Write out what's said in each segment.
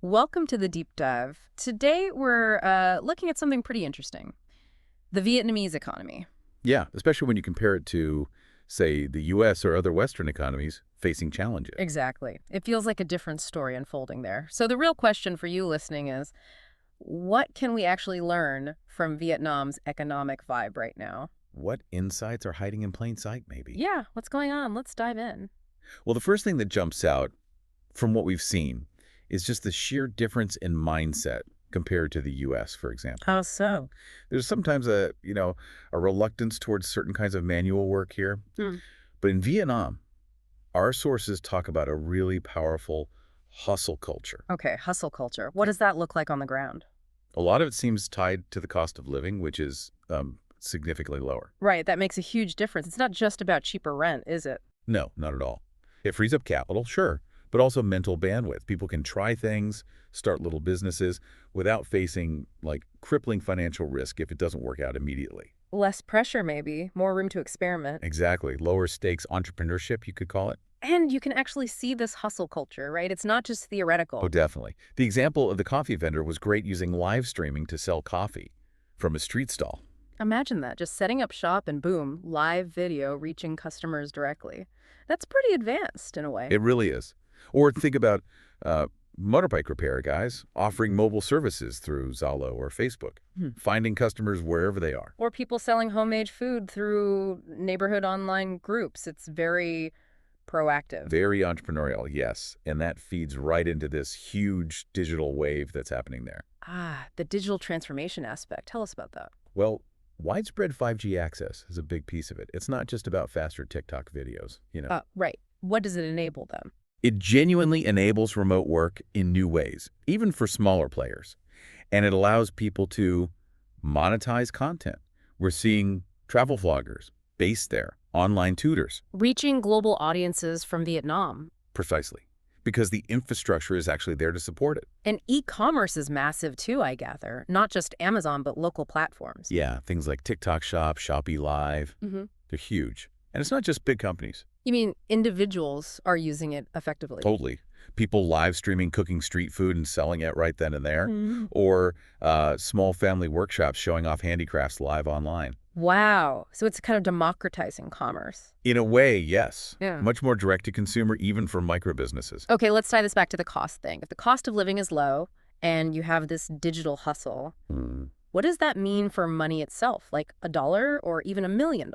Welcome to the deep dive. Today we're looking at something pretty interesting, the Vietnamese economy. Yeah, especially when you compare it to, say, the U.S. or other Western economies facing challenges. Exactly. It feels like a different story unfolding there. So the real question for you listening is, what can we actually learn from Vietnam's economic vibe right now? What insights are hiding in plain sight, maybe? Yeah, what's going on? Let's dive in. Well, the first thing that jumps out from what we've seen is just the sheer difference in mindset compared to the U.S., for example. How so? There's sometimes a reluctance towards certain kinds of manual work here. Hmm. But in Vietnam, our sources talk about a really powerful hustle culture. Okay, hustle culture. What does that look like on the ground? A lot of it seems tied to the cost of living, which is significantly lower. Right, that makes a huge difference. It's not just about cheaper rent, is it? No, not at all. It frees up capital, sure, but also mental bandwidth. People can try things, start little businesses without facing like crippling financial risk if it doesn't work out immediately. Less pressure, maybe, more room to experiment. Exactly. Lower stakes entrepreneurship, you could call it. And you can actually see this hustle culture, right? It's not just Oh, theoretical. definitely. The example of the coffee vendor was great using live streaming to sell coffee from a street stall. Imagine that, just setting up shop and boom, live video reaching customers directly. That's pretty advanced in a way. It really is. Or think about uh, motorbike repair guys offering mobile services through Zalo or Facebook, Hmm. finding customers wherever they are. Or people selling homemade food through neighborhood online groups. It's very proactive. Very entrepreneurial, yes. And that feeds right into this huge digital wave that's happening there. Ah, the digital transformation aspect. Tell us about that. Well, widespread 5G access is a big piece of it. It's not just about faster TikTok videos. Right. What does it enable them? It genuinely enables remote work in new ways, even for smaller players. And it allows people to monetize content. We're seeing travel vloggers based there, online tutors, Reaching global audiences from Vietnam. precisely, because the infrastructure is actually there to support it. And e-commerce is massive too, I gather. Not just Amazon, but local platforms. Yeah, things like TikTok Shop, Shopee Live, Hmm. they're huge. And it's not just big companies. You mean individuals are using it effectively? Totally. People live streaming cooking street food and selling it right then and there, Mhm. or small family workshops showing off handicrafts live online. Wow. So it's kind of democratizing commerce. In a way, yes. Yeah. Much more direct to consumer, even for micro businesses. Okay, let's tie this back to the cost thing. If the cost of living is low and you have this digital hustle, what does that mean for money itself? Like $1 or even $1 million?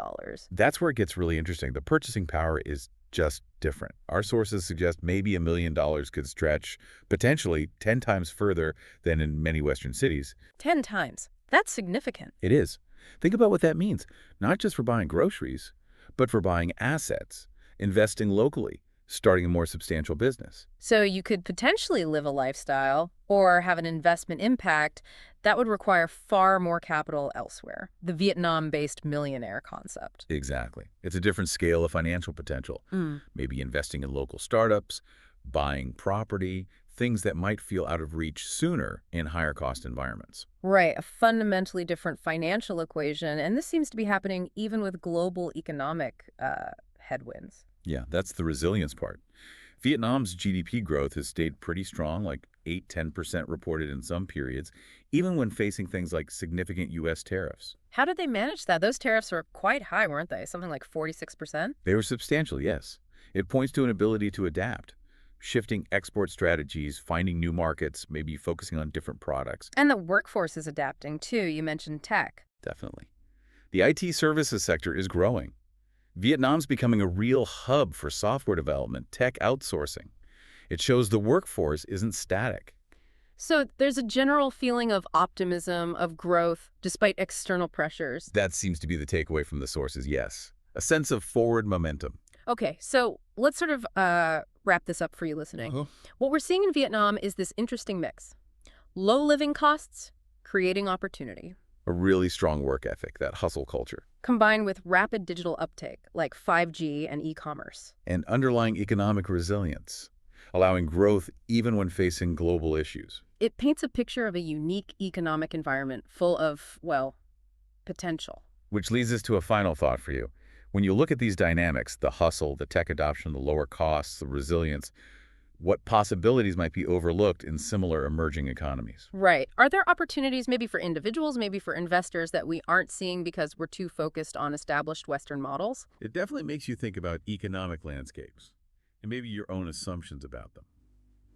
That's where it gets really interesting. The purchasing power is just different. Our sources suggest maybe $1 million could stretch potentially 10 times further than in many Western cities. 10 times. That's significant. It is. Think about what that means, not just for buying groceries, but for buying assets, investing locally, starting a more substantial business. So you could potentially live a lifestyle or have an investment impact that would require far more capital elsewhere. The Vietnam-based millionaire concept. Exactly. It's a different scale of financial potential. Mm. Maybe investing in local startups, buying property, things that might feel out of reach sooner in higher cost environments. Right, a fundamentally different financial equation, and this seems to be happening even with global economic headwinds. Yeah, that's the resilience part. Vietnam's GDP growth has stayed pretty strong, like 8–10% reported in some periods, even when facing things like significant U.S. tariffs. How did they manage that? Those tariffs were quite high, weren't they? Something like 46%? They were substantial, yes. It points to an ability to adapt, shifting export strategies, finding new markets, maybe focusing on different products. And the workforce is adapting too. You mentioned tech. Definitely. The IT services sector is growing. Vietnam's becoming a real hub for software development, tech outsourcing. It shows the workforce isn't static. So there's a general feeling of optimism, of growth, despite external pressures. That seems to be the takeaway from the sources, yes. A sense of forward momentum. Okay, so let's sort of wrap this up for you listening. What we're seeing in Vietnam is this interesting mix. Low living costs, creating opportunity, A really strong work ethic, that hustle culture. combined with rapid digital uptake, like 5G and e-commerce. And underlying economic resilience, allowing growth even when facing global issues. It paints a picture of a unique economic environment full of, well, potential. Which leads us to a final thought for you. When you look at these dynamics, the hustle, the tech adoption, the lower costs, the resilience, what possibilities might be overlooked in similar emerging economies. Right. Are there opportunities maybe for individuals, maybe for investors that we aren't seeing because we're too focused on established Western models? It definitely makes you think about economic landscapes and maybe your own assumptions about them.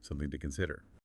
Something to consider.